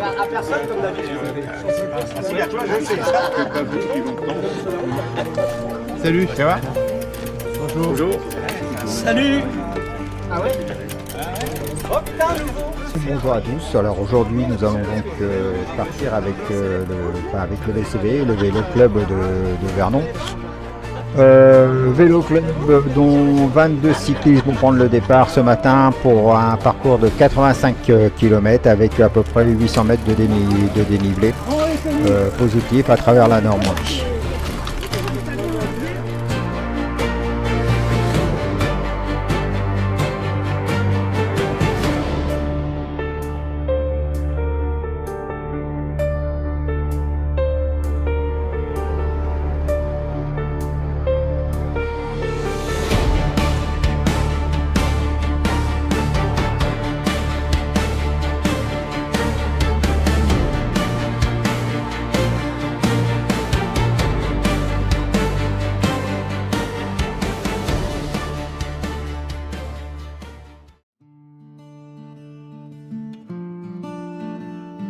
à personne comme d'habitude. Si, à toi, je sais ça. Salut, ça va? Bonjour. Bonjour. Salut. Ah ouais. Oh putain, nouveau. Bonjour à tous. Alors aujourd'hui, nous allons donc partir avec le VCV, le vélo club de Vernon. Vélo club dont 22 cyclistes vont prendre le départ ce matin pour un parcours de 85 km avec à peu près 800 mètres de dénivelé positif à travers la Normandie.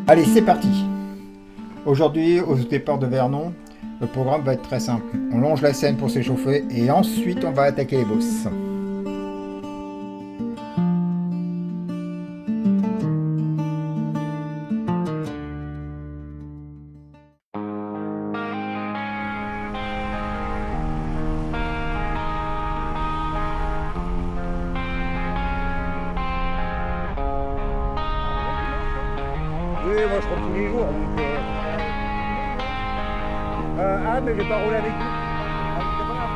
Allez, c'est parti. Aujourd'hui, au départ de Vernon, le programme va être très simple. On longe la Seine pour s'échauffer et ensuite on va attaquer les bosses. Oui, moi je roule tous les jours. Donc, mais j'ai pas roulé avec vous. Ah, c'est pas grave.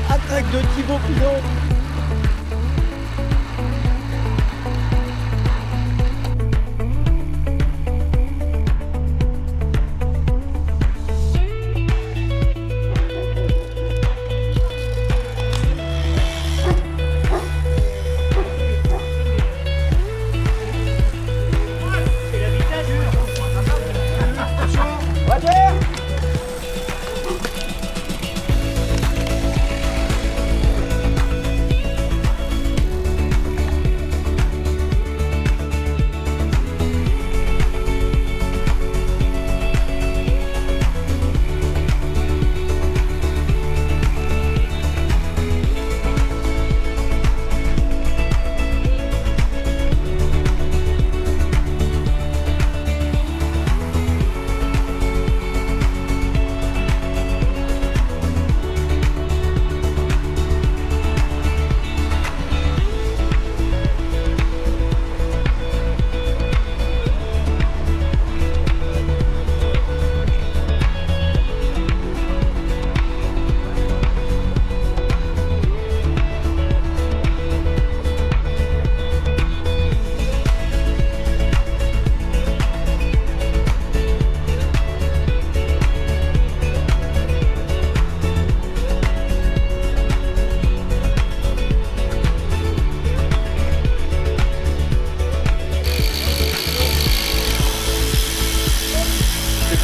Attaque de Thibaut Pinot.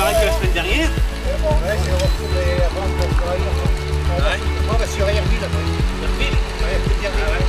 pareil que la semaine dernière. Ouais, j'ai retrouvé avant pour travailler. Moi, bah, sur Airbnb, là. Herville. Ouais, c'est Airbnb. Ah ouais.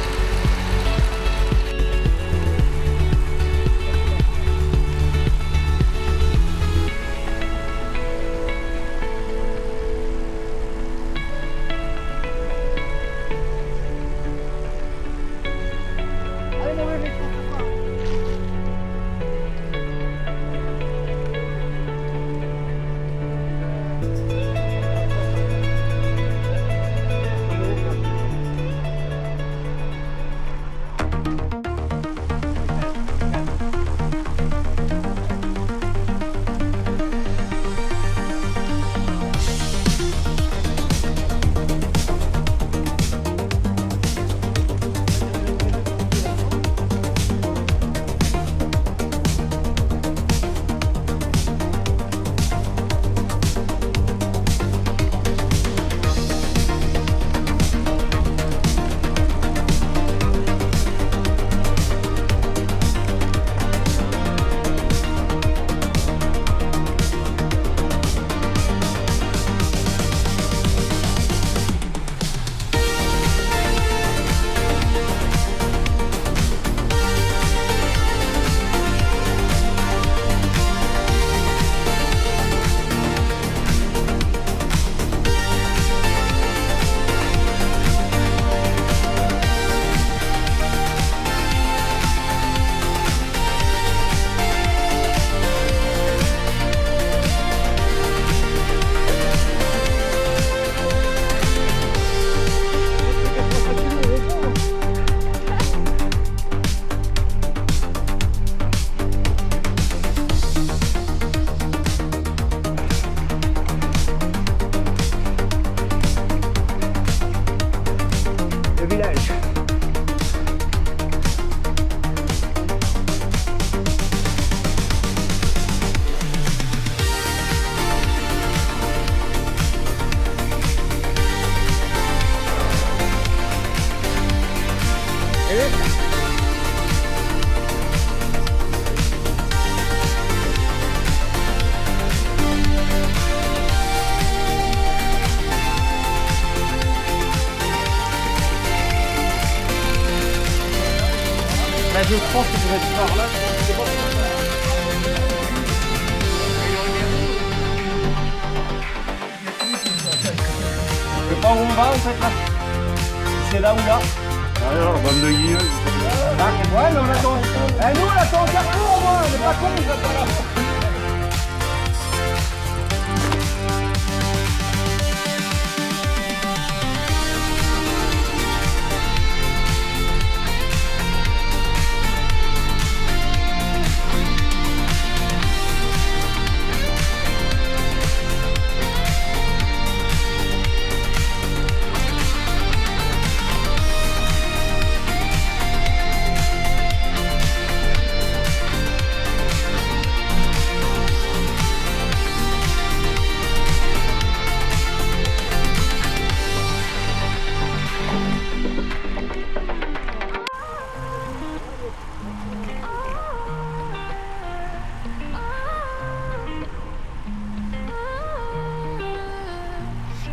Le village. Je pense que je vais être par là. Je sais pas où on va en fait là. C'est là ou là. Alors, bande de guillemets. Ouais, mais on attend. Eh, nous on attend au carrefour, moi. On est pas cons, on attend là.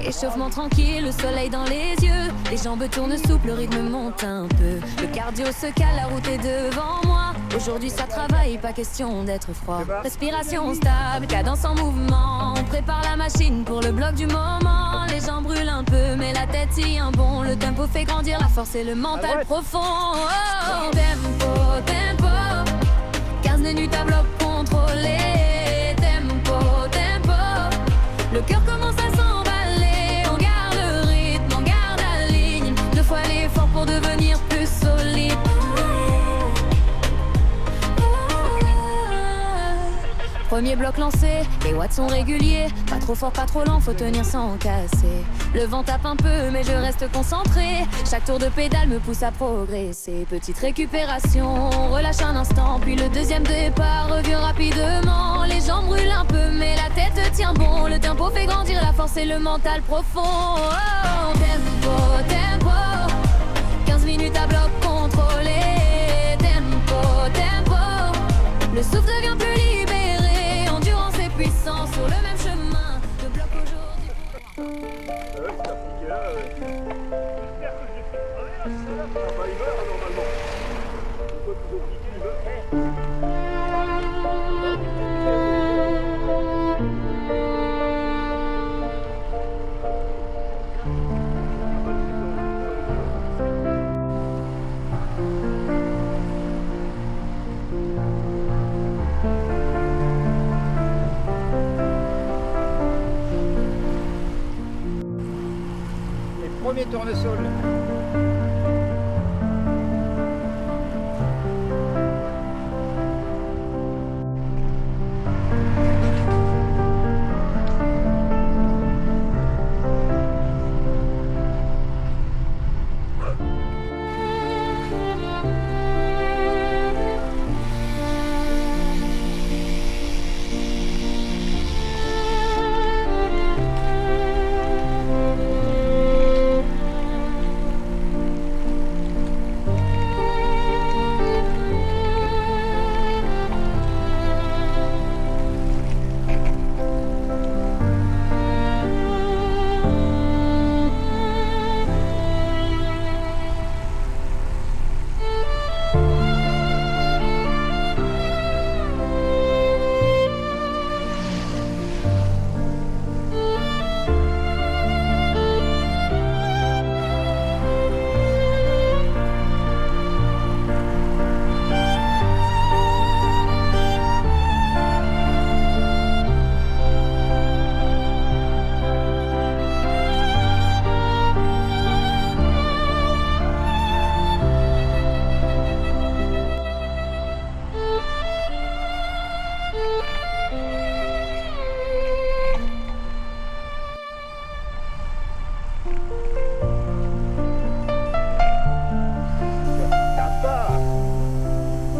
Échauffement tranquille, le soleil dans les yeux. Les jambes tournent souples, le rythme monte un peu. Le cardio se cale, la route est devant moi. Aujourd'hui ça travaille, pas question d'être froid. Respiration stable, cadence en mouvement. On prépare la machine pour le bloc du moment. Les jambes brûlent un peu, mais la tête y un bon. Le tempo fait grandir la force et le mental profond. Oh, tempo, tempo. 15 minutes à bloc contrôlé. Tempo, tempo. Le cœur commence à s'emballer. On garde le rythme, on garde la ligne. 2 fois l'effort pour devenir plus solide. Premier bloc lancé, les watts sont réguliers. Pas trop fort, pas trop lent, faut tenir sans casser. Le vent tape un peu, mais je reste concentré. Chaque tour de pédale me pousse à progresser. Petite récupération, relâche un instant. Puis le deuxième départ revient rapidement. Les jambes brûlent un peu, mais la tête tient bon. Le tempo fait grandir la force et le mental profond. Oh, tempo, tempo. 15 minutes à bloc contrôlé. Tempo, tempo. Le souffle devient plus libéré. Endurance et puissance sur le premier tournesol.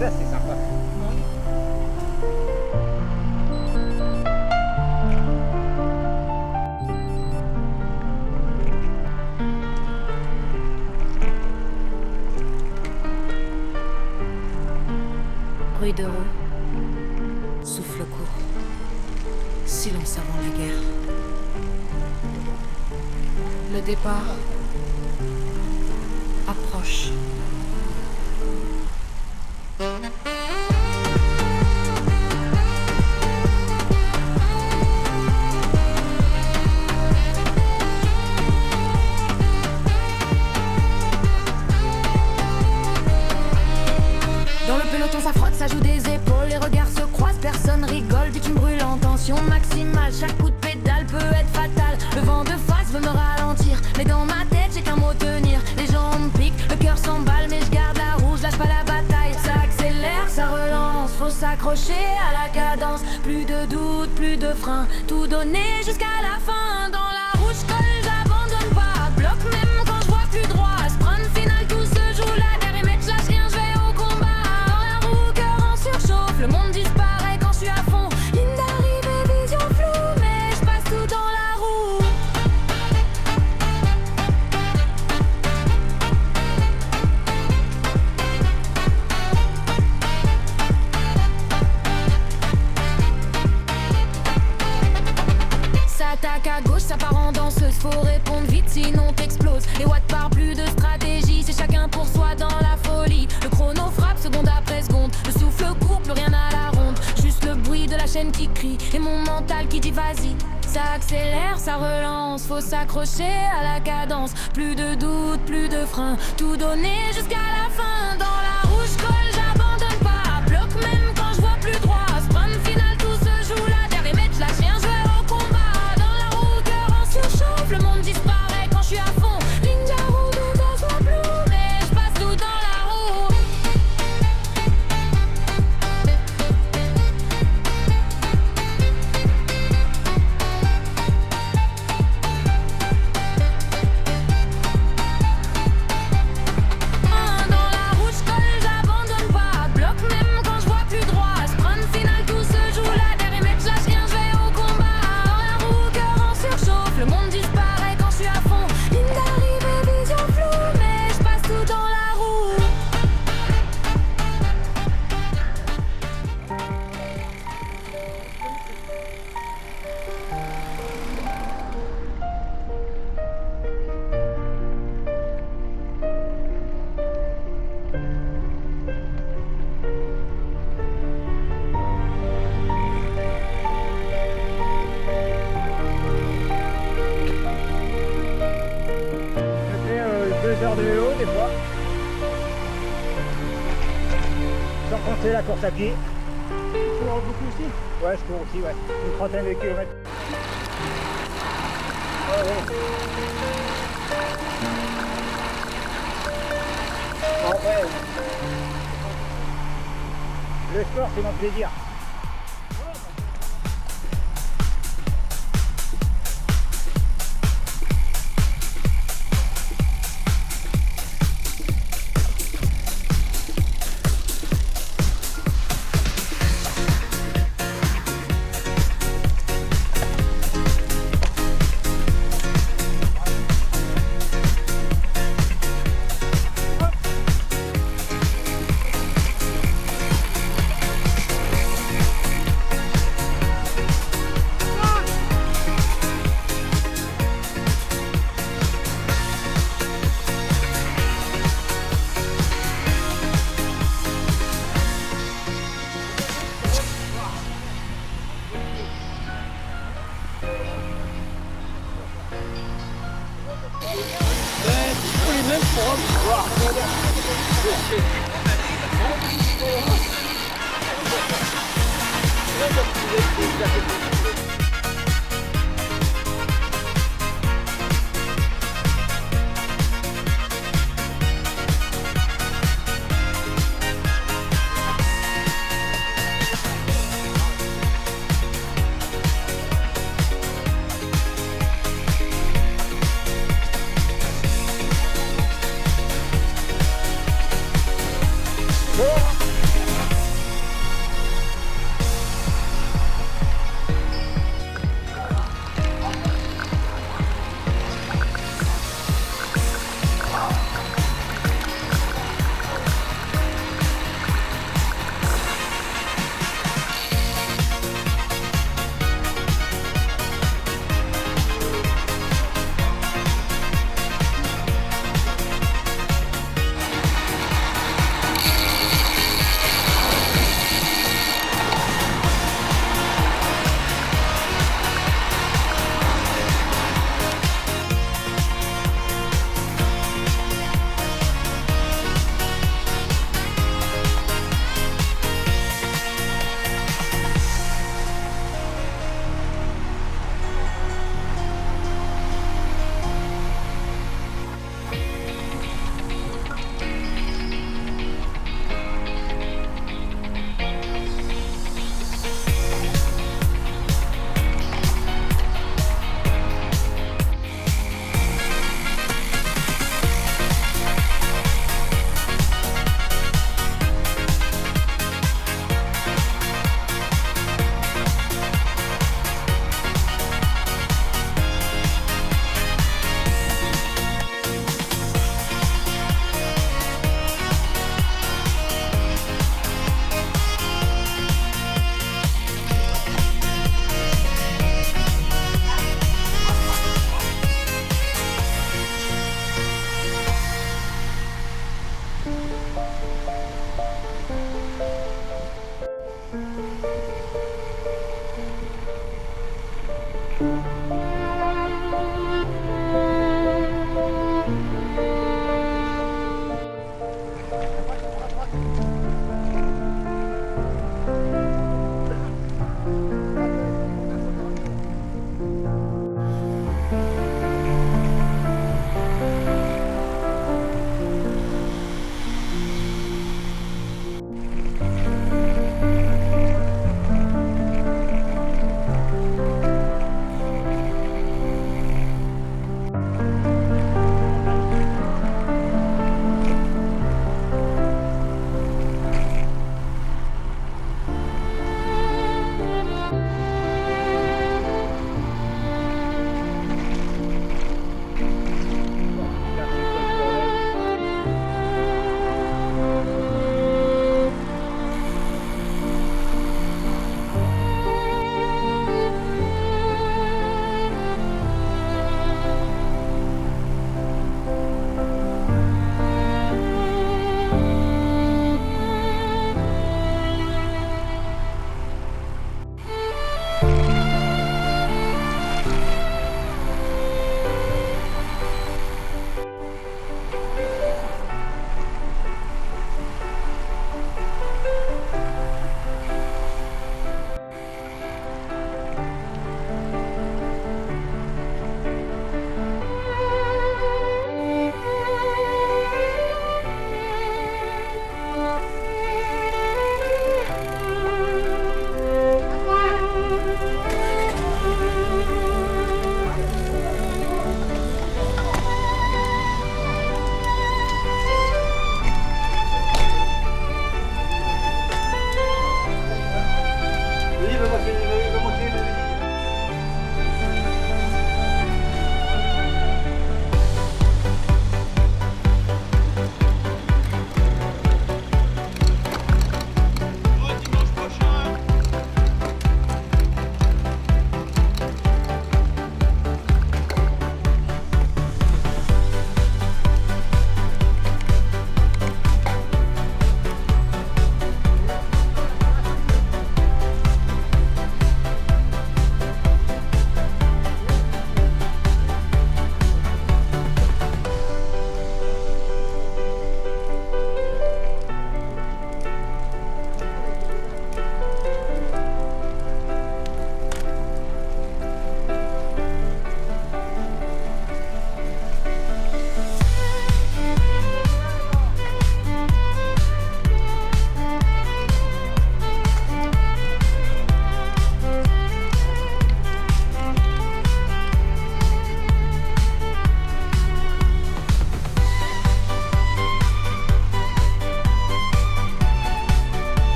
Ça c'est sympa. Bruit de roues, souffle court, silence avant la guerre. Le départ approche. Dans le peloton ça frotte, ça joue des épaules, les regards se croisent, personne rigole, bitume brûlant, tension maximale, chaque coup de pédale peut être fatal. Le vent de face veut me ralentir, mais dans ma tête j'ai qu'un mot tenir. Les jambes piquent, le cœur s'emballe, mais je garde la roue, je lâche pas la bataille. Ça accélère, ça relance, faut s'accrocher à la cadence. Plus de doute, plus de frein, tout donner jusqu'à la fin. Dans la roue je colle, j'abandonne pas, bloque même quand je vois plus droit. Sprint final, tout se joue là, derrière mais je lâche rien, je vais au combat. Le monde disparaît quand je suis à fond. Ligne d'arrivée, vision floue, mais je passe tout dans la roue. Ça attaque à gauche, ça part en danseuse. Faut répondre vite sinon t'exploses. Les watts parlent plus de stratégie, c'est chacun pour soi dans la folie. Le chrono frappe seconde après seconde. Le souffle court, plus rien à la ronde. Juste le bruit de la chaîne qui crie et mon mental qui dit vas-y. Ça accélère, ça relance, faut s'accrocher à la cadence. Plus de doute, plus de frein, tout donner jusqu'à la fin. Dans la roue je colle, j'abandonne pas, bloque même quand je vois plus droit. Sprint final, tout se joue là, derrière mais je lâche rien, je vais au combat. Dans la roue, cœur en surchauffe, le monde disparaît quand je suis à fond. Ligne de roue, tout en soit flou, mais je passe tout dans la roue. Dans la roue je colle, j'abandonne pas, bloque même quand je vois plus droit. Sprint final, tout se joue là, derrière mais je lâche rien, je vais au combat. Dans la roue, cœur en surchauffe, le monde disparaît quand je suis à fond. Ligne d'arrivée, vision floue, mais je passe tout dans la roue. Je fais 2 heures de vélo des fois. Sans compter la course à pied. Tu cours beaucoup aussi? Ouais, je cours aussi, ouais. Une trentaine de kilomètres. Ouais, ouais. Bon, après, le sport, c'est mon plaisir.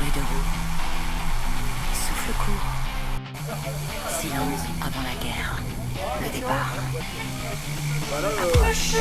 Bruit de roue. Souffle court. Silence avant la guerre. Le départ. Approche.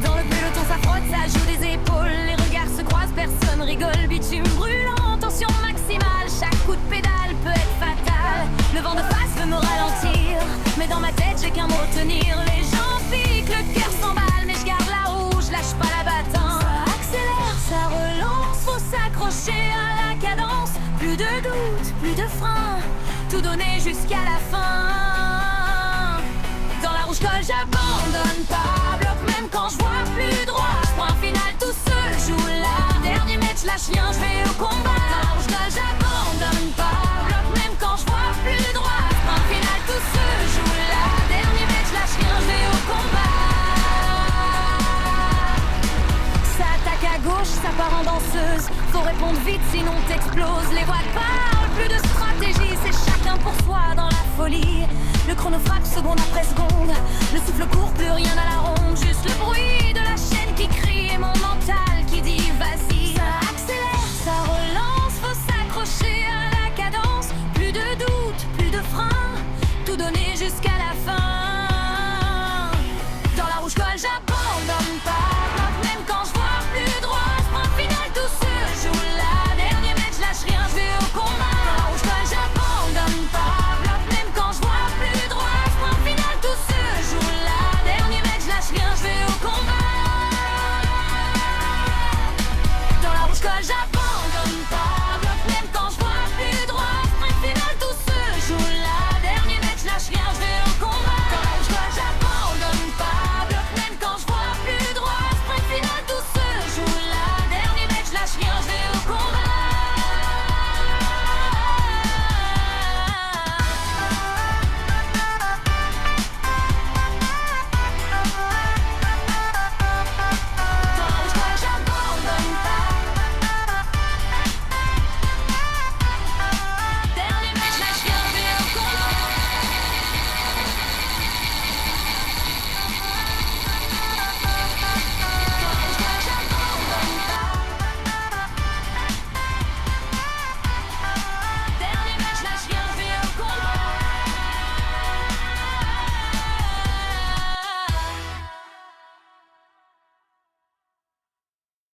Dans le peloton ça frotte, ça joue des épaules. Les regards se croisent, personne rigole. Bitume brûlant, tension maximale. Chaque coup de pédale peut être fatal. Le vent de face veut me ralentir, mais dans ma tête j'ai qu'un mot tenir. Les gens piquent, le cœur s'emballe, mais je garde la roue, je lâche pas la battante. Ça accélère, ça relance, faut s'accrocher à la cadence. Plus de doute, plus de frein, tout donner jusqu'à la fin. Dans la rouge colle j'abandonne pas, bloque même quand je vois plus droit. Point final tout seul joue là. Dernier mètre, je lâche rien, je vais au combat. Dans la rouge colle j'abandonne pas, bloque même quand je vois plus droit. Point final tout seul joue là. Dernier mètre, je lâche rien, je vais au combat. Ça attaque à gauche, ça part en danseuse. Faut répondre vite sinon t'exploses. Les voix parlent, plus de stratégie, c'est chacun pour soi dans la folie. Le chrono frappe seconde après seconde. Le souffle court, plus rien à la ronde, juste le bruit